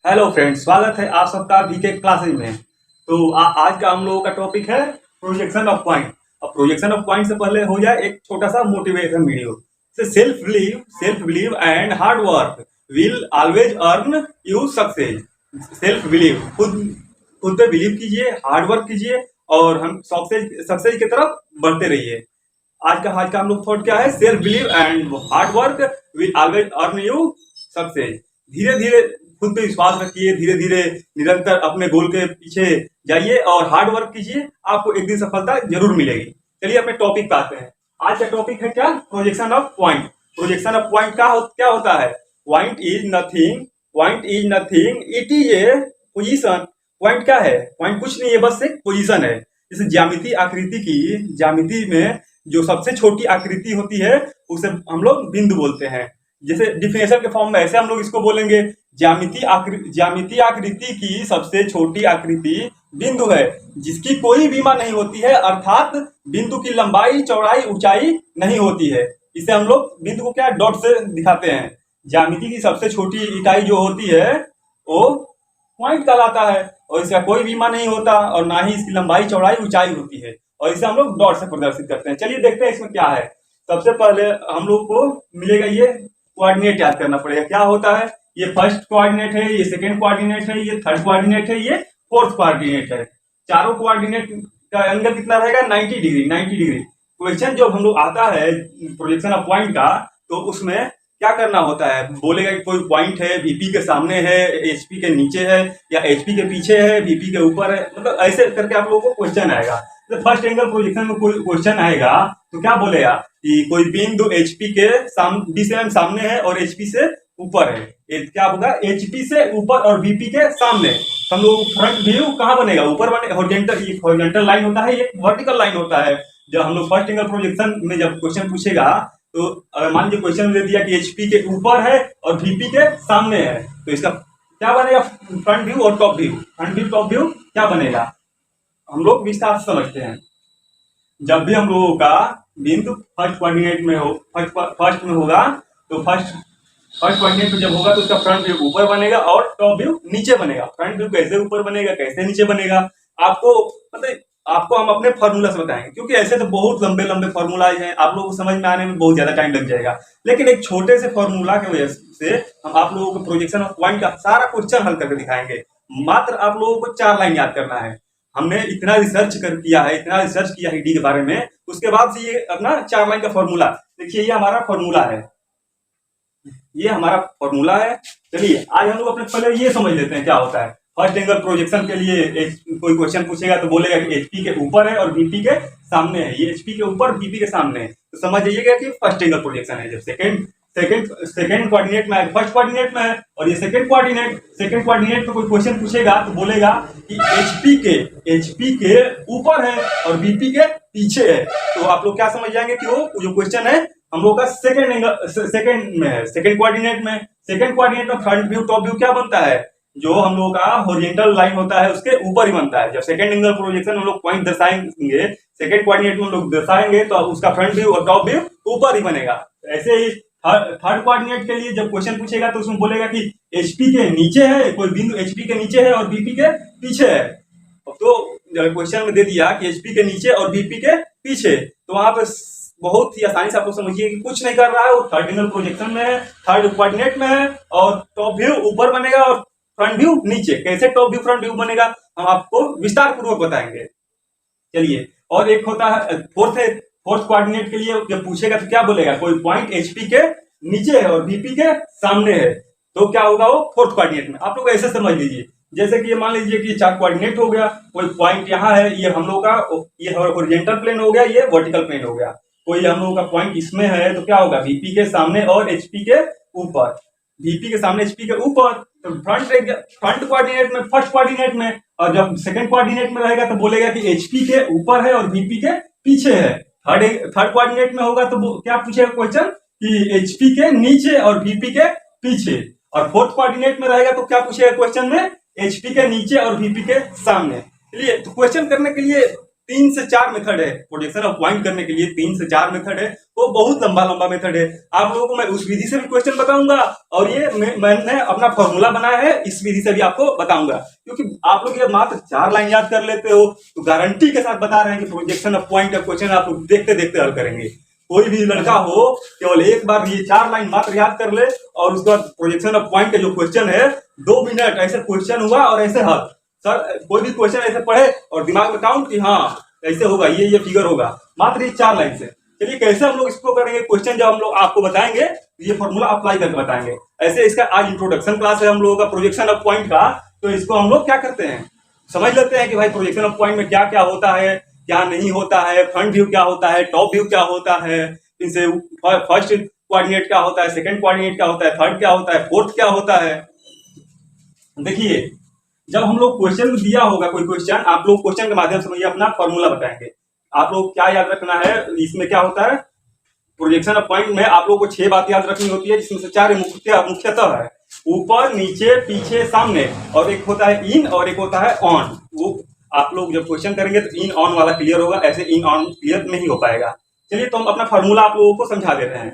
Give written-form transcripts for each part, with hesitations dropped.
Hello friends, स्वागत है आप सबका बीके क्लासेज में। तो आज का हम लोगों का टॉपिक है प्रोजेक्शन ऑफ पॉइंट। अब प्रोजेक्शन ऑफ पॉइंट से पहले हो जाए एक छोटा सा motivation video. Self believe and hard work will always earn you success. Self believe, खुद खुद पे बिलीव कीजिए, हार्ड वर्क कीजिए और हम सक्सेस की तरफ बढ़ते रहिए। आज का हम लोग थॉट क्या है? Self believe and hard work will always earn you success. धीरे धीरे खुद पे विश्वास रखिए, धीरे धीरे निरंतर अपने गोल के पीछे जाइए और हार्ड वर्क कीजिए, आपको एक दिन सफलता जरूर मिलेगी। चलिए अपने टॉपिक पे आते हैं। आज का टॉपिक है क्या? Projection of point. Projection of point क्या होता है? Point is nothing, it is a position. Point क्या है? पॉइंट कुछ नहीं है, बस एक पोजीशन है। जैसे ज्यामिति में जो सबसे छोटी आकृति होती है उसे हम लोग बिंदु बोलते हैं। जैसे डिफिनेशन के फॉर्म में ऐसे हम लोग इसको बोलेंगे, ज्यामिति आकृति की सबसे छोटी आकृति बिंदु है जिसकी कोई बीमा नहीं होती है, अर्थात बिंदु की लंबाई चौड़ाई ऊंचाई नहीं होती है। इसे हम लोग बिंदु को क्या डॉट से दिखाते हैं। ज्यामिति की सबसे छोटी इकाई जो होती है वो पॉइंट कहलाता है और इसका कोई बीमा नहीं होता और ना ही इसकी लंबाई चौड़ाई ऊंचाई होती है और इसे हम लोग डॉट से प्रदर्शित करते हैं। चलिए देखते हैं इसमें क्या है। सबसे पहले हम लोग को मिलेगा, ये कोऑर्डिनेट याद करना पड़ेगा। क्या होता है? ये फर्स्ट कोऑर्डिनेट है, ये सेकंड कोऑर्डिनेट है, ये थर्ड कोऑर्डिनेट है, ये फोर्थ कोऑर्डिनेट है। चारों कोऑर्डिनेट का एंगल कितना रहेगा? 90 डिग्री। 90 डिग्री। क्वेश्चन जब हम लोग आता है प्रोजेक्शन ऑफ पॉइंट का, तो उसमें क्या करना होता है? बोलेगा कि कोई पॉइंट है, वीपी के सामने है, एचपी के नीचे है, या एचपी के पीछे है, वीपी के ऊपर है। मतलब ऐसे करके आप लोगों को क्वेश्चन आएगा। तो फर्स्ट एंगल प्रोजेक्शन में कोई क्वेश्चन आएगा तो क्या बोलेगा कि कोई बिंदु एचपी के सामने है और एचपी से ऊपर है। क्या होगा? एचपी से ऊपर और वीपी के सामने। हम लोग फ्रंट व्यू कहाँ बनेगा? ऊपर बने। हॉरिजॉन्टल लाइन होता है, ये वर्टिकल लाइन होता है। जब हम लोग फर्स्ट एंगल प्रोजेक्शन में जब क्वेश्चन पूछेगा तो अगर मान लीजिए क्वेश्चन दे दिया कि एचपी के ऊपर है और वीपी के सामने है, तो इसका क्या बनेगा? फ्रंट व्यू और top view. Front view top view क्या बनेगा? हम लोग विस्तार से समझते हैं। जब भी हम लोगों का बिंदु फर्स्ट कोऑर्डिनेट में हो, फर्स्ट में होगा, तो फर्स्ट कोऑर्डिनेट में जब होगा तो उसका फ्रंट व्यू ऊपर बनेगा और टॉप व्यू नीचे बनेगा। फ्रंट व्यू कैसे ऊपर बनेगा, कैसे नीचे बनेगा, आपको मतलब आपको हम अपने फॉर्मूला से बताएंगे, क्योंकि ऐसे तो बहुत लंबे लंबे फॉर्मूलाज हैं, आप लोगों को समझ में आने में बहुत ज्यादा टाइम लग जाएगा। लेकिन एक छोटे से फॉर्मूला की वजह से हम आप लोगों को प्रोजेक्शन ऑफ पॉइंट का सारा क्वेश्चन हल करके दिखाएंगे। मात्र आप लोगों को 4 लाइन याद करना है। हमने इतना रिसर्च किया है ईडी के बारे में, उसके बाद से ये अपना 4 लाइन का फॉर्मूला देखिए। ये हमारा फॉर्मूला है, ये हमारा फॉर्मूला है। चलिए आज हम लोग अपने पहले ये समझ लेते हैं क्या होता है। फर्स्ट एंगल प्रोजेक्शन के लिए कोई क्वेश्चन पूछेगा तो बोलेगा कि एचपी के ऊपर है और वीपी के सामने है। ये एचपी के ऊपर वीपी के सामने है, तो समझ जाइएगा कि फर्स्ट एंगल प्रोजेक्शन है। जब सेकंड कोऑर्डिनेट में है, फर्स्ट कोऑर्डिनेट में है और ये सेकंड कोऑर्डिनेट में कोई क्वेश्चन पूछेगा तो बोलेगा कि एचपी के ऊपर है और वीपी के पीछे है। तो आप लोग क्या समझ जाएंगे कि वो जो क्वेश्चन है हम लोग का सेकंड में है, सेकंड कोऑर्डिनेट में फ्रंट व्यू टॉप व्यू क्या बनता है? जो हम लोग का हॉरिजॉन्टल लाइन होता है उसके ऊपर ही बनता है। जब सेकंड एंगल प्रोजेक्शन हम लोग पॉइंट दर्शाएंगे, सेकंड कोऑर्डिनेट में हम लोग दर्शाएंगे तो उसका फ्रंट व्यू और टॉप व्यू ऊपर ही बनेगा। ऐसे ही थर्ड कोऑर्डिनेट के लिए जब क्वेश्चन पूछेगा तो उसमें बोलेगा कि एचपी के नीचे है, कोई बिंदु एचपी के नीचे है और बीपी के पीछे है। तो क्वेश्चन में दे दिया कि एचपी के नीचे और बीपी के पीछे, तो वहां पे बहुत ही आसानी से आप लोग समझिए कि कुछ नहीं कर रहा है, वो थर्ड एंगल प्रोजेक्शन में है, थर्ड कोऑर्डिनेट में है और टॉप व्यू ऊपर बनेगा और फ्रंट व्यू नीचे। कैसे टॉप व्यू फ्रंट व्यू बनेगा हम आपको विस्तार पूर्वक बताएंगे। चलिए, और एक होता है फोर्थ कोऑर्डिनेट के लिए जब पूछेगा तो क्या बोलेगा? कोई पॉइंट एचपी के नीचे है और बीपी के सामने है, तो क्या होगा? वो फोर्थ कोऑर्डिनेट में। आप लोग ऐसे समझ लीजिए, जैसे कि ये मान लीजिए कि 4 कोऑर्डिनेट हो गया, कोई पॉइंट यहाँ है, ये हम लोग का ये हॉरिजॉन्टल प्लेन हो गया, ये वर्टिकल प्लेन हो गया। कोई हम लोगों का पॉइंट इसमें है तो क्या होगा? वीपी के सामने और एचपी के ऊपर, वीपी के सामने एचपी के ऊपर। तो फ्रंट कोऑर्डिनेट में, फर्स्ट कोऑर्डिनेट में, और जब सेकंड कोऑर्डिनेट में रहेगा तो बोलेगा कि एचपी के ऊपर है और वीपी के पीछे है। थर्ड कोऑर्डिनेट में होगा तो क्या पूछेगा क्वेश्चन कि एचपी के नीचे और वीपी के पीछे। और फोर्थ कोऑर्डिनेट में रहेगा तो क्या पूछेगा क्वेश्चन में? एचपी के नीचे और वीपी के सामने। चलिए, तो क्वेश्चन करने के लिए 3 से 4 मेथड है प्रोजेक्शन ऑफ पॉइंट करने के लिए, 3 से 4 मेथड है, वो बहुत लंबा लंबा मेथड है। आप लोगों को मैं उस विधि से भी क्वेश्चन बताऊंगा और ये मैंने अपना फॉर्मूला बनाया है, इस विधि से भी आपको बताऊंगा। क्योंकि आप लोग ये मात्र 4 लाइन याद कर लेते हो तो गारंटी के साथ बता रहे हैं कि प्रोजेक्शन ऑफ पॉइंट का क्वेश्चन आप लोग देखते देखते हल करेंगे। कोई भी लड़का हो केवल एक बार ये 4 लाइन मात्र याद कर ले और उसके बाद प्रोजेक्शन ऑफ पॉइंट का जो क्वेश्चन है 2 मिनट ऐसे क्वेश्चन हुआ और ऐसे हल। सर कोई भी क्वेश्चन ऐसे पढ़े और दिमाग में काउंट कि हाँ ऐसे होगा, ये फिगर होगा, मात्र ये 4 लाइन से। चलिए कैसे हम लोग इसको करेंगे क्वेश्चन, जब हम लोग आपको बताएंगे ये फॉर्मूला अप्लाई करके बताएंगे। ऐसे इसका आज इंट्रोडक्शन क्लास है हम लोगों का प्रोजेक्शन ऑफ पॉइंट का, तो इसको हम लोग क्या करते हैं समझ लेते हैं कि भाई प्रोजेक्शन ऑफ पॉइंट में क्या क्या होता है, क्या नहीं होता है, फ्रंट व्यू क्या होता है, टॉप व्यू क्या होता है, इनसे फर्स्ट कोऑर्डिनेट क्या होता है, सेकंड कोऑर्डिनेट क्या होता है, थर्ड क्या होता है, फोर्थ क्या होता है। देखिए जब हम लोग क्वेश्चन दिया होगा कोई क्वेश्चन, आप लोग क्वेश्चन के माध्यम से मुझे अपना फॉर्मूला बताएंगे। आप लोग क्या याद रखना है, इसमें क्या होता है प्रोजेक्शन ऑफ पॉइंट में आप लोग को 6 बात याद रखनी होती है, जिसमें से 4 मुख्यतः है, ऊपर नीचे पीछे सामने, और एक होता है इन और एक होता है ऑन। वो आप लोग जब क्वेश्चन करेंगे तो इन ऑन वाला क्लियर होगा, ऐसे इन ऑन क्लियर नहीं हो पाएगा। चलिए तो हम अपना फॉर्मूला आप लोगों को समझा देते हैं।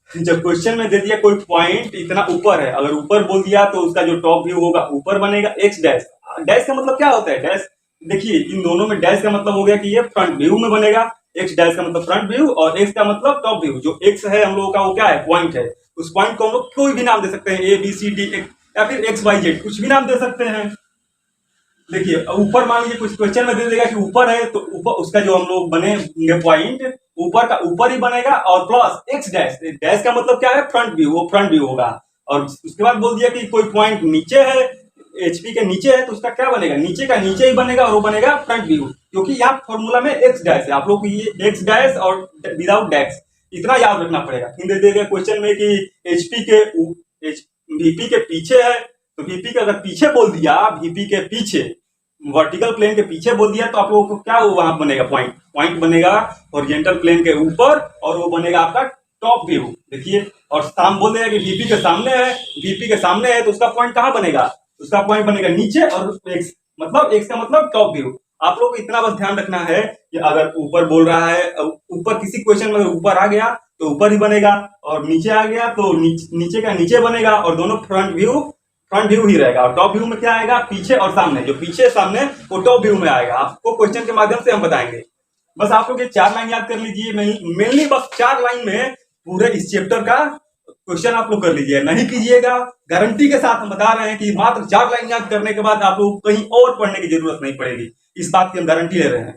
जब क्वेश्चन में दे दिया कोई पॉइंट इतना ऊपर है, अगर ऊपर बोल दिया तो उसका जो टॉप व्यू होगा ऊपर बनेगा, एक्स डैश। डैश का मतलब क्या होता है, डैश देखिए इन दोनों में डैश का मतलब हो गया कि ये फ्रंट व्यू में बनेगा, एक्स डैश का मतलब फ्रंट व्यू और एक्स का मतलब टॉप व्यू। जो एक्स है हम लोगों का वो क्या है, पॉइंट है, उस पॉइंट को हम लोग कोई भी नाम दे सकते हैं, ए बी सी डी या फिर एक्स वाई जेड, कुछ भी नाम दे सकते हैं। देखिए ऊपर मान लीजिए कुछ क्वेश्चन में दे देगा कि ऊपर है तो ऊपर उसका जो हम लोग बनेंगे पॉइंट ऊपर का ऊपर ही बनेगा और प्लस एक्स डैश, डैश का मतलब क्या है फ्रंट व्यू, वो फ्रंट व्यू होगा। और उसके बाद बोल दिया कि कोई पॉइंट नीचे है, एचपी के नीचे है, तो उसका क्या बनेगा, नीचे का नीचे ही बनेगा और वो बनेगा फ्रंट व्यू, क्योंकि यहाँ फॉर्मूला में एक्स डैश है। आप लोग को ये एक्स डैश और विदाउट डैश इतना याद रखना पड़ेगा। फिर दे देगा क्वेश्चन में कि एचपी के वीपी के पीछे है, तो वीपी के अगर पीछे बोल दिया, वीपी के पीछे वर्टिकल प्लेन के पीछे बोल दिया, तो आप लोगों को क्या वहां बनेगा, पॉइंट बनेगा हॉरिजॉन्टल प्लेन के ऊपर और वो बनेगा आपका टॉप व्यू। देखिए और बोल देगा कि वीपी के सामने है, वीपी के सामने है तो उसका पॉइंट कहाँ बनेगा, उसका पॉइंट बनेगा नीचे, और एक्स का मतलब टॉप व्यू। आप लोग को इतना बस ध्यान रखना है कि अगर ऊपर बोल रहा है, ऊपर किसी क्वेश्चन में ऊपर आ गया तो ऊपर ही बनेगा, और नीचे आ गया तो नीचे का नीचे बनेगा, और दोनों फ्रंट व्यू ही रहेगा। और टॉप व्यू में क्या आएगा, पीछे और सामने, जो पीछे सामने वो टॉप व्यू में आएगा। आपको क्वेश्चन के माध्यम से हम बताएंगे। बस आप लोग ये 4 लाइन याद कर लीजिए, मेनली बस 4 लाइन में पूरे इस चैप्टर का क्वेश्चन आप लोग कर लीजिए, नहीं कीजिएगा। गारंटी के साथ हम बता रहे हैं कि मात्र 4 लाइन याद करने के बाद आप लोग कहीं और पढ़ने की जरूरत नहीं पड़ेगी, इस बात की हम गारंटी ले रहे हैं।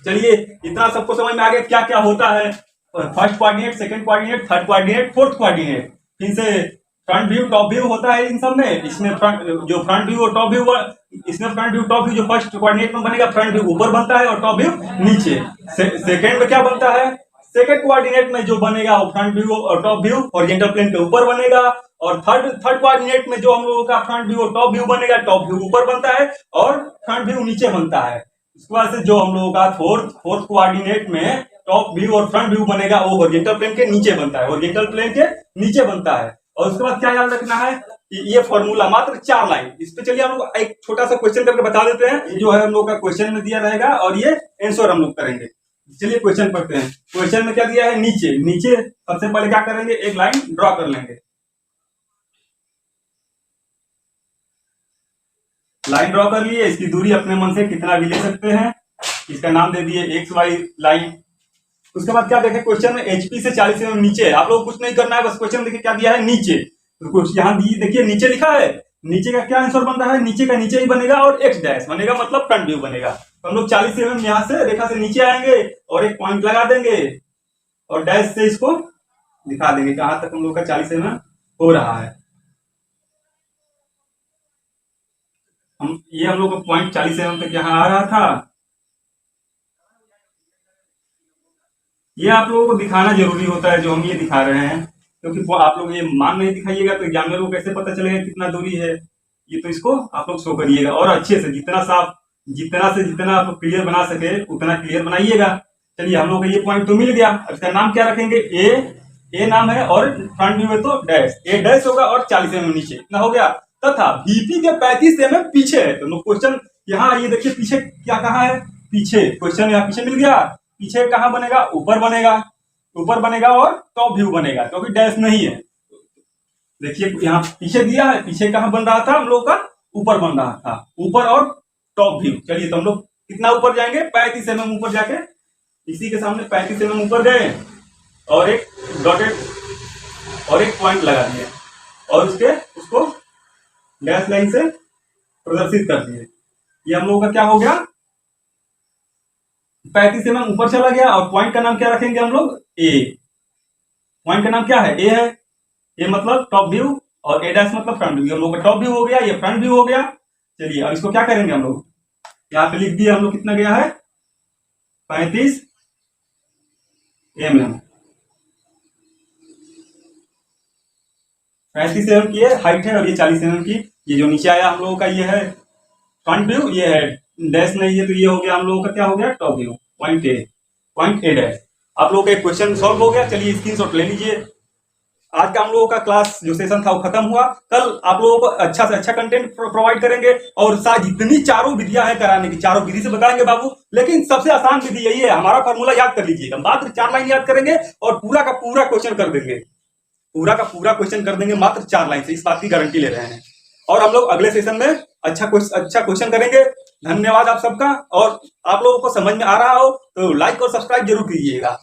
चलिए इतना सबको समझ में आ गया क्या क्या होता है, first coordinate, second coordinate, third coordinate, fourth coordinate, फिर से फ्रंट व्यू टॉप व्यू होता है इन सब में। इसमें फ्रंट व्यू और टॉप व्यू, इसमें फ्रंट व्यू टॉप व्यू जो फर्स्ट कोऑर्डिनेट में बनेगा, फ्रंट व्यू ऊपर बनता है और टॉप व्यू नीचे। सेकंड में क्या बनता है, सेकंड कोऑर्डिनेट में जो बनेगा वो फ्रंट व्यू और टॉप व्यू हॉरिजॉन्टल प्लेन के ऊपर बनेगा, और थर्ड कोऑर्डिनेट में जो हम लोगों का फ्रंट व्यू और टॉप व्यू बनेगा, टॉप व्यू ऊपर बनता है और फ्रंट व्यू नीचे बनता है। उसके बाद से जो हम लोगों का फोर्थ कोऑर्डिनेट में टॉप व्यू और फ्रंट व्यू बनेगा, वो हॉरिजॉन्टल प्लेन के नीचे बनता है, हॉरिजॉन्टल प्लेन के नीचे बनता है। और उसके बाद क्या याद रखना है कि ये फॉर्मूला मात्र 4 लाइन। इस पे चलिए हम लोग एक छोटा सा क्वेश्चन करके बता देते हैं। ये जो है हम लोग का क्वेश्चन में दिया रहेगा और ये आंसर हम लोग करेंगे। चलिए क्वेश्चन पढ़ते हैं। क्वेश्चन में क्या दिया है, नीचे सबसे पहले क्या करेंगे, एक लाइन ड्रॉ कर लेंगे। लाइन ड्रॉ कर लिए, इसकी दूरी अपने मन से कितना भी ले सकते हैं, इसका नाम दे दिए एक्स वाई लाइन। उसके बाद क्या देखें, क्वेश्चन में एचपी से 40 mm नीचे है। आप लोग कुछ नहीं करना है, बस क्वेश्चन देखिए क्या दिया है, नीचे। तो यहाँ देखिए नीचे लिखा है, नीचे का क्या आंसर बन रहा है, नीचे का नीचे ही बनेगा और एक्स डैश बनेगा, मतलब फ्रंट व्यू बनेगा। तो हम लोग 40 mm यहाँ से रेखा से नीचे आएंगे और एक पॉइंट लगा देंगे और डैश से इसको दिखा देंगे कहां तक हम लोग का 40 mm हो रहा है। हम लोग का पॉइंट 40 mm तक यहाँ आ रहा था। ये आप लोगों को दिखाना जरूरी होता है, जो हम ये दिखा रहे हैं, क्योंकि आप लोग ये मान नहीं दिखाइएगा तो एग्जामिनर को कैसे पता चलेगा कितना दूरी है। ये तो इसको आप लोग शो करिएगा और अच्छे से जितना आप लोग क्लियर बना सके उतना क्लियर बनाइएगा। चलिए हम लोग का ये पॉइंट तो मिल गया। इसका नाम क्या रखेंगे, ए नाम है, और फ्रंट व्यू में तो डैश, ए डैश होगा और 40 mm नीचे, इतना हो गया। तथा वीपी के 35 mm पीछे है। तो क्वेश्चन यहाँ ये देखिए पीछे क्या कहा है, पीछे क्वेश्चन यहाँ पीछे मिल गया, पीछे कहाँ बनेगा, ऊपर बनेगा, ऊपर बनेगा और टॉप व्यू बनेगा क्योंकि डैश नहीं है। देखिए यहाँ पीछे दिया है, पीछे कहाँ बन रहा था हम लोग का, ऊपर बन रहा था, ऊपर और टॉप व्यू। चलिए तो हम लोग कितना ऊपर जाएंगे, 35 mm ऊपर जाके इसी के सामने 35 mm ऊपर गए और एक डॉटेड और एक पॉइंट लगा दिए और उसको डैश लाइन से प्रदर्शित कर दिए। ये हम लोगों का क्या हो गया, 35 mm ऊपर चला गया और पॉइंट का नाम क्या रखेंगे हम लोग, ए। पॉइंट का नाम क्या है, ए है। ए मतलब टॉप व्यू और ए डैश मतलब फ्रंट व्यू। हम लोग का टॉप व्यू हो गया, ये फ्रंट व्यू हो गया। चलिए अब इसको क्या करेंगे हम लोग, यहाँ पे लिख दिया हम लोग कितना गया है, 35 mm। 35 mm की हाइट है और ये 40 mm की। ये जो नीचे आया हम लोगों का ये है फ्रंट व्यू, ये है डैश नहीं है तो ये हो गया हम लोगों का क्या हो गया, top view, point A dash. आप लोगों का एक क्वेश्चन सॉल्व हो गया। चलिए स्क्रीनशॉट ले लीजिए। आज का हम लोगों का क्लास जो सेशन था वो खत्म हुआ। कल आप लोगों को अच्छा से अच्छा कंटेंट प्रोवाइड करेंगे और साथ जितनी चारों विधियां हैं कराने की, चारों विधि से बताएंगे बाबू। लेकिन सबसे आसान विधि यही है, हमारा फॉर्मूला याद कर लीजिएगा, मात्र 4 लाइन याद करेंगे और पूरा का पूरा क्वेश्चन कर देंगे, पूरा का पूरा क्वेश्चन कर देंगे मात्र 4 लाइन से, इस बात की गारंटी ले रहे हैं। और हम लोग अगले सेशन में अच्छा क्वेश्चन करेंगे। धन्यवाद आप सबका। और आप लोगों को समझ में आ रहा हो तो लाइक और सब्सक्राइब जरूर कीजिएगा।